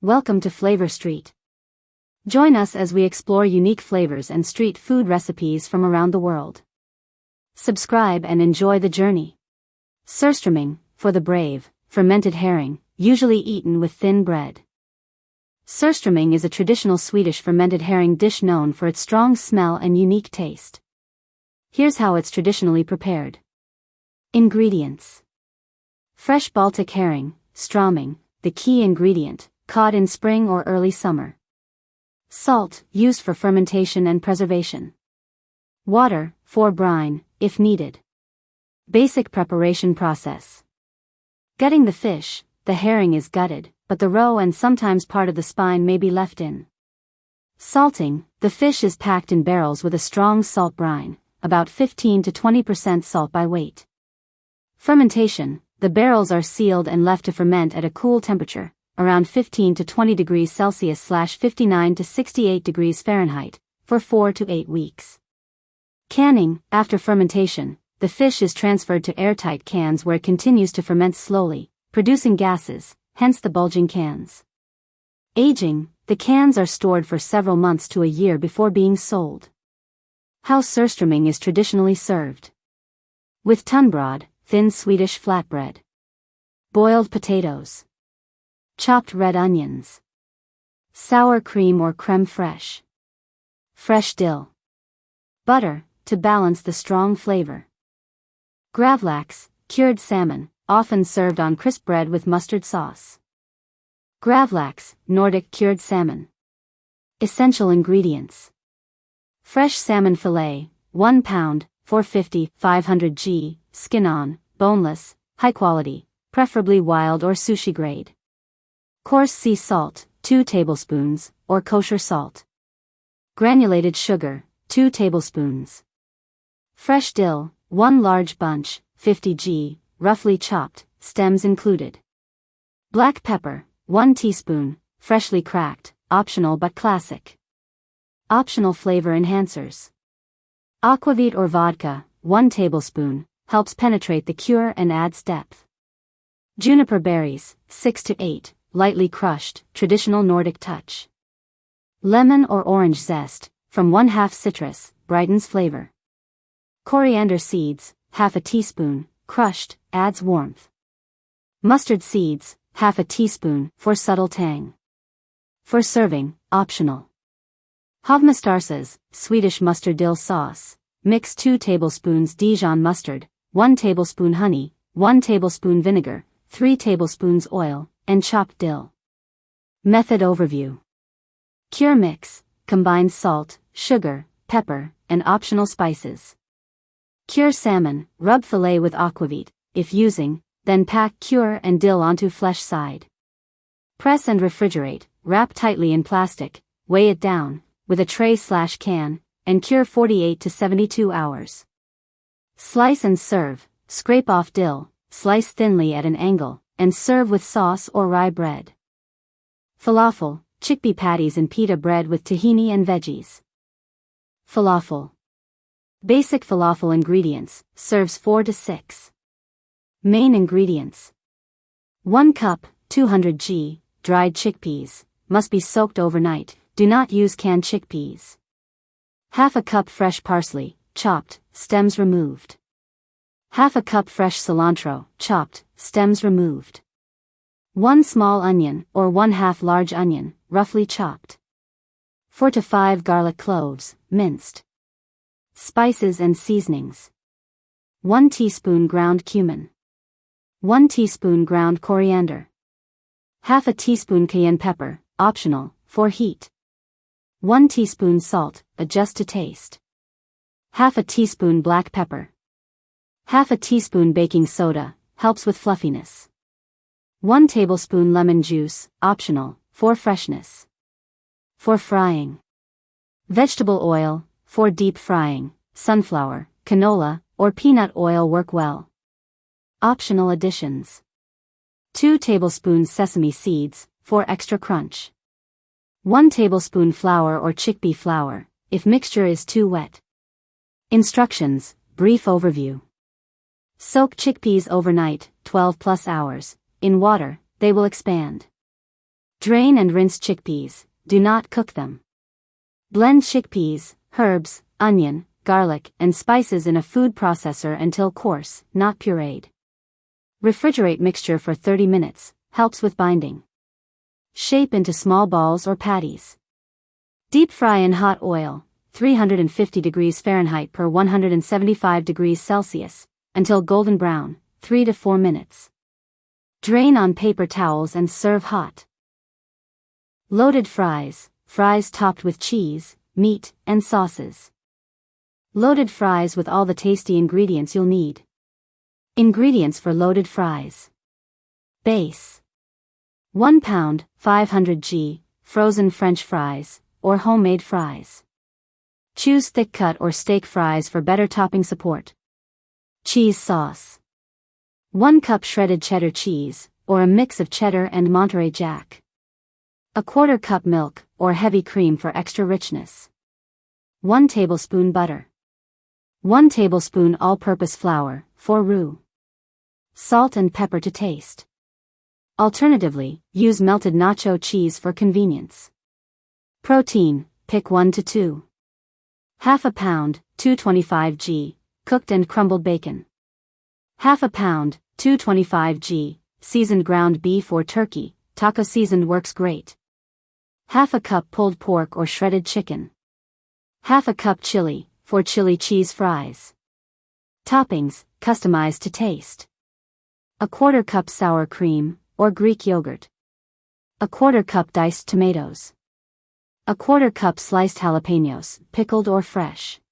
Welcome to Flavor Street. Join us as we explore unique flavors and street food recipes from around the world. Subscribe and enjoy the journey. Surströmming, for the brave, fermented herring, usually eaten with thin bread. Surströmming is a traditional Swedish fermented herring dish known for its strong smell and unique taste. Here's how it's traditionally prepared. Ingredients. Fresh Baltic herring, strömming, the key ingredient, caught in spring or early summer. Salt, used for fermentation and preservation. Water, for brine, if needed. Basic preparation process. Gutting the fish, the herring is gutted, but the roe and sometimes part of the spine may be left in. Salting, the fish is packed in barrels with a strong salt brine, about 15 to 20% salt by weight. Fermentation, the barrels are sealed and left to ferment at a cool temperature, around 15 to 20 degrees Celsius / 59 to 68 degrees Fahrenheit, for 4 to 8 weeks. Canning, after fermentation, the fish is transferred to airtight cans where it continues to ferment slowly, producing gases, hence the bulging cans. Aging, the cans are stored for several months to a year before being sold. How surströmming is traditionally served. With tunnbröd, thin Swedish flatbread. Boiled potatoes. Chopped red onions. Sour cream or creme fraiche. Fresh dill. Butter, to balance the strong flavor. Gravlax, cured salmon, often served on crisp bread with mustard sauce. Gravlax, Nordic cured salmon. Essential ingredients. Fresh salmon fillet, 1 pound, 450-500 g, skin on, boneless, high quality, preferably wild or sushi grade. Coarse sea salt, 2 tablespoons, or kosher salt. Granulated sugar, 2 tablespoons. Fresh dill, 1 large bunch, 50 g, roughly chopped, stems included. Black pepper, 1 teaspoon, freshly cracked, optional but classic. Optional flavor enhancers. Aquavit or vodka, 1 tablespoon, helps penetrate the cure and adds depth. Juniper berries, 6 to 8, lightly crushed, traditional Nordic touch. Lemon or orange zest, from 1/2 citrus, brightens flavor. Coriander seeds, 1/2 teaspoon, crushed, adds warmth. Mustard seeds, 1/2 teaspoon, for subtle tang. For serving, optional. Hovmostarses, Swedish mustard dill sauce, mix 2 tablespoons Dijon mustard, 1 tablespoon honey, 1 tablespoon vinegar, 3 tablespoons oil, and chopped dill. Method overview. Cure mix, combines salt, sugar, pepper, and optional spices. Cure salmon, rub fillet with aquavit, if using, then pack cure and dill onto flesh side. Press and refrigerate, wrap tightly in plastic, weigh it down, with a tray/can, and cure 48 to 72 hours. Slice and serve, scrape off dill, slice thinly at an angle, and serve with sauce or rye bread. Falafel, chickpea patties and pita bread with tahini and veggies. Falafel. Basic falafel ingredients, serves 4 to 6. Main ingredients. 1 cup, 200 g, dried chickpeas, must be soaked overnight, do not use canned chickpeas. 1/2 cup fresh parsley, chopped, stems removed. 1/2 cup fresh cilantro, chopped, stems removed. 1 small onion or 1/2 large onion, roughly chopped. 4 to 5 garlic cloves, minced. Spices and seasonings. 1 teaspoon ground cumin. 1 teaspoon ground coriander. 1/2 teaspoon cayenne pepper, optional, for heat. 1 teaspoon salt, adjust to taste. 1/2 teaspoon black pepper. 1/2 teaspoon baking soda, helps with fluffiness. 1 tablespoon lemon juice, optional, for freshness. For frying. Vegetable oil, for deep frying, sunflower, canola, or peanut oil work well. Optional additions. 2 tablespoons sesame seeds, for extra crunch. 1 tablespoon flour or chickpea flour, if mixture is too wet. Instructions, brief overview. Soak chickpeas overnight, 12+ hours, in water, they will expand. Drain and rinse chickpeas, do not cook them. Blend chickpeas, herbs, onion, garlic, and spices in a food processor until coarse, not pureed. Refrigerate mixture for 30 minutes, helps with binding. Shape into small balls or patties. Deep fry in hot oil, 350 degrees Fahrenheit per 175 degrees Celsius, until golden brown, 3 to 4 minutes. Drain on paper towels and serve hot. Loaded fries, fries topped with cheese, meat, and sauces. Loaded fries with all the tasty ingredients you'll need. Ingredients for loaded fries. Base. 1 pound, 500 g, frozen French fries, or homemade fries. Choose thick cut or steak fries for better topping support. Cheese sauce. 1 cup shredded cheddar cheese, or a mix of cheddar and Monterey Jack. 1/4 cup milk, or heavy cream for extra richness. 1 tablespoon butter. 1 tablespoon all-purpose flour, for roux. Salt and pepper to taste. Alternatively, use melted nacho cheese for convenience. Protein, pick 1 to 2. 1/2 pound, 225 g, cooked and crumbled bacon. 1/2 pound, 225 g, seasoned ground beef or turkey, taco seasoned works great. 1/2 cup pulled pork or shredded chicken. 1/2 cup chili, for chili cheese fries. Toppings, customized to taste. 1/4 cup sour cream, or Greek yogurt. 1/4 cup diced tomatoes. 1/4 cup sliced jalapenos, pickled or fresh.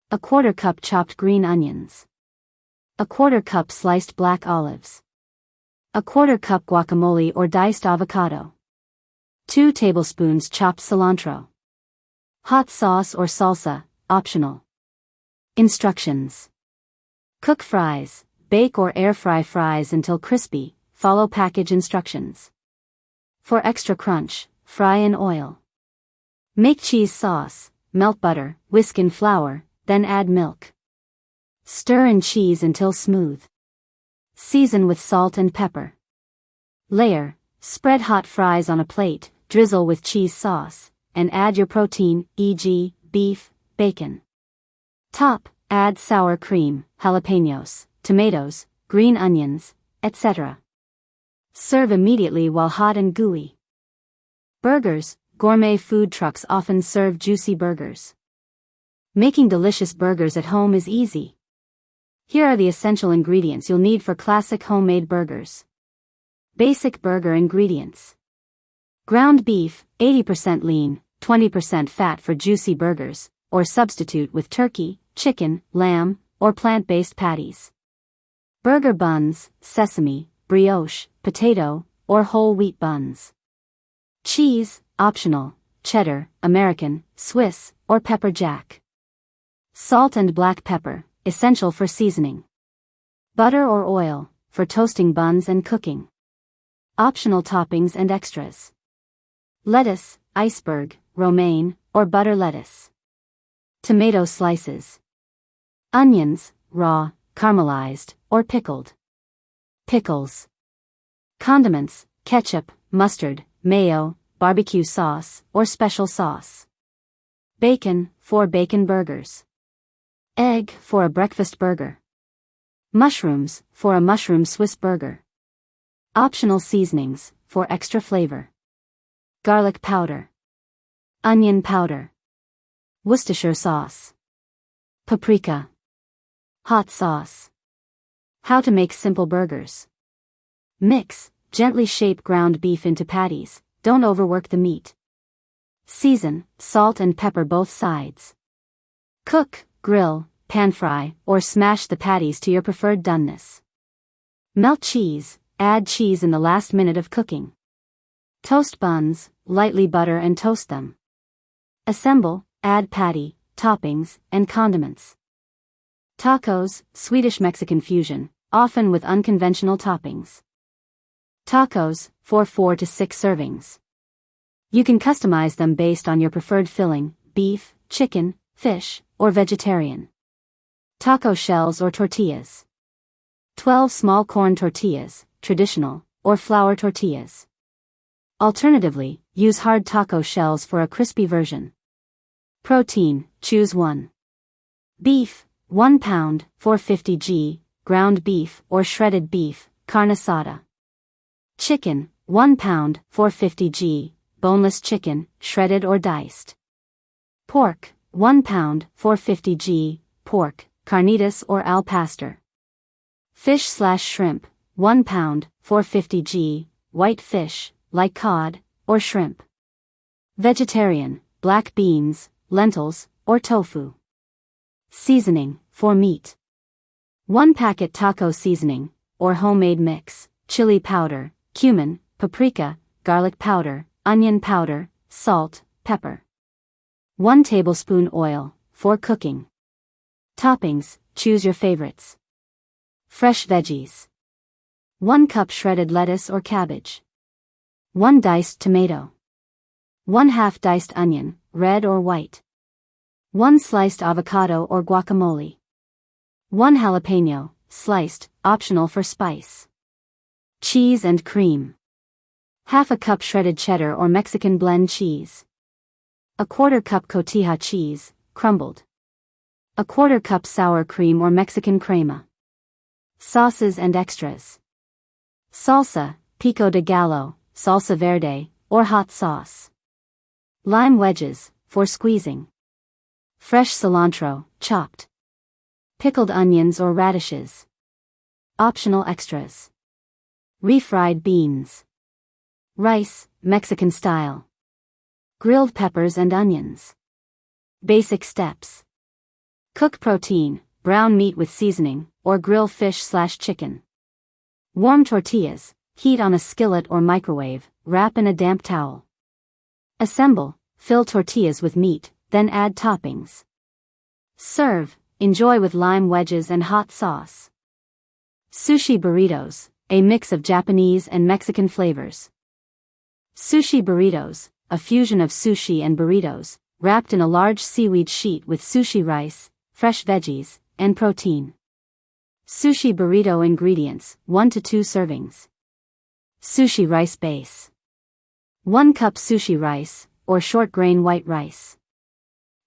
1/4 cup chopped green onions. 1/4 cup sliced black olives. 1/4 cup guacamole or diced avocado. 2 tablespoons chopped cilantro. Hot sauce or salsa, optional. Instructions. Cook fries, bake or air fry fries until crispy, follow package instructions. For extra crunch, fry in oil. Make cheese sauce, melt butter, whisk in flour, then add milk. Stir in cheese until smooth. Season with salt and pepper. Layer, spread hot fries on a plate, drizzle with cheese sauce, and add your protein, e.g., beef, bacon. Top, add sour cream, jalapenos, tomatoes, green onions, etc. Serve immediately while hot and gooey. Burgers, gourmet food trucks often serve juicy burgers. Making delicious burgers at home is easy. Here are the essential ingredients you'll need for classic homemade burgers. Basic burger ingredients. Ground beef, 80% lean, 20% fat for juicy burgers, or substitute with turkey, chicken, lamb, or plant-based patties. Burger buns, sesame, brioche, potato, or whole wheat buns. Cheese, optional, cheddar, American, Swiss, or pepper jack. Salt and black pepper, essential for seasoning. Butter or oil, for toasting buns and cooking. Optional toppings and extras. Lettuce, iceberg, romaine, or butter lettuce. Tomato slices. Onions, raw, caramelized, or pickled. Pickles. Condiments, ketchup, mustard, mayo, barbecue sauce, or special sauce. Bacon, for bacon burgers. Egg, for a breakfast burger. Mushrooms, for a mushroom Swiss burger. Optional seasonings, for extra flavor. Garlic powder. Onion powder. Worcestershire sauce. Paprika. Hot sauce. How to make simple burgers. Mix, gently shape ground beef into patties, don't overwork the meat. Season, salt and pepper both sides. Cook, grill, pan fry, or smash the patties to your preferred doneness. Melt cheese, add cheese in the last minute of cooking. Toast buns, lightly butter and toast them. Assemble, add patty, toppings, and condiments. Tacos, Swedish-Mexican fusion, often with unconventional toppings. Tacos, for 4 to 6 servings. You can customize them based on your preferred filling, beef, chicken, fish, or vegetarian. Taco shells or tortillas. 12 small corn tortillas, traditional, or flour tortillas. Alternatively, use hard taco shells for a crispy version. Protein, choose one. Beef, 1 pound, 450 g, ground beef or shredded beef, carne asada. Chicken, 1 pound, 450 g, boneless chicken, shredded or diced. Pork, 1 pound, 450 g, pork, carnitas or al pastor. Fish/shrimp, 1 pound, 450 g, white fish, like cod, or shrimp. Vegetarian, black beans, lentils, or tofu. Seasoning, for meat. 1 packet taco seasoning, or homemade mix, chili powder, cumin, paprika, garlic powder, onion powder, salt, pepper. 1 tablespoon oil, for cooking. Toppings, choose your favorites. Fresh veggies. 1 cup shredded lettuce or cabbage. 1 diced tomato. 1/2 diced onion, red or white. 1 sliced avocado or guacamole. 1 jalapeno, sliced, optional for spice. Cheese and cream. 1/2 cup shredded cheddar or Mexican blend cheese. 1/4 cup cotija cheese, crumbled. 1/4 cup sour cream or Mexican crema. Sauces and extras. Salsa, pico de gallo, salsa verde, or hot sauce. Lime wedges, for squeezing. Fresh cilantro, chopped. Pickled onions or radishes. Optional extras. Refried beans. Rice, Mexican style. Grilled peppers and onions. Basic steps. Cook protein, brown meat with seasoning, or grill fish/chicken. Warm tortillas, heat on a skillet or microwave, wrap in a damp towel. Assemble, fill tortillas with meat, then add toppings. Serve, enjoy with lime wedges and hot sauce. Sushi burritos, a mix of Japanese and Mexican flavors. Sushi burritos, a fusion of sushi and burritos, wrapped in a large seaweed sheet with sushi rice, fresh veggies, and protein. Sushi burrito ingredients, 1 to 2 servings. Sushi rice base. 1 cup sushi rice, or short grain white rice.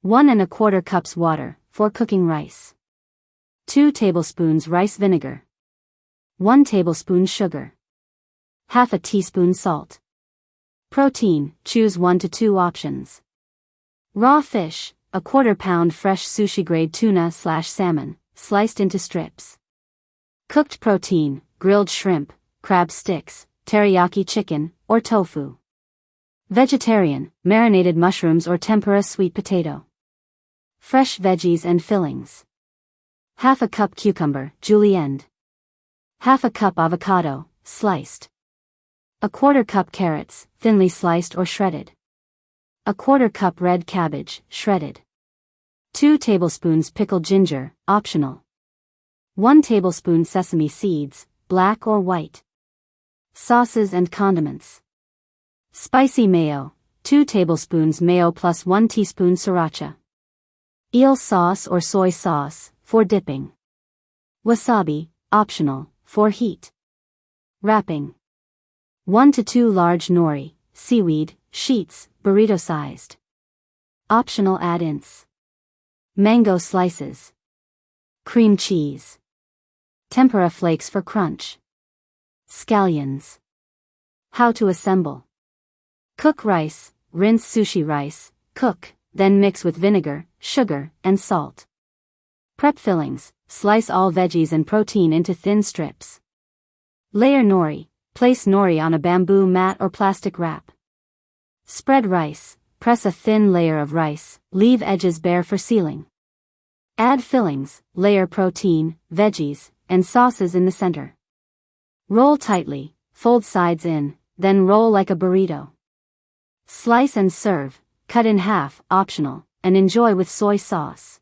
1 1/4 cups water, for cooking rice. 2 tablespoons rice vinegar. 1 tablespoon sugar. 1/2 teaspoon salt. Protein, choose 1 to 2 options. Raw fish, 1/4 pound fresh sushi grade tuna/salmon, sliced into strips. Cooked protein, grilled shrimp, crab sticks, teriyaki chicken, or tofu. Vegetarian, marinated mushrooms or tempura sweet potato. Fresh veggies and fillings. 1/2 cup cucumber, julienne. 1/2 cup avocado, sliced. 1/4 cup carrots, thinly sliced or shredded. 1/4 cup red cabbage, shredded. 2 tablespoons pickled ginger, optional. 1 tablespoon sesame seeds, black or white. Sauces and condiments. Spicy mayo, 2 tablespoons mayo plus 1 teaspoon sriracha. Eel sauce or soy sauce, for dipping. Wasabi, optional, for heat. Wrapping. 1 to 2 large nori, seaweed, sheets, burrito-sized. Optional add-ins. Mango slices. Cream cheese. Tempura flakes for crunch. Scallions. How to assemble. Cook rice, rinse sushi rice, cook, then mix with vinegar, sugar, and salt. Prep fillings, slice all veggies and protein into thin strips. Layer nori, place nori on a bamboo mat or plastic wrap. Spread rice, press a thin layer of rice, leave edges bare for sealing. Add fillings, layer protein, veggies, and sauces in the center. Roll tightly, fold sides in, then roll like a burrito. Slice and serve, cut in half, optional, and enjoy with soy sauce.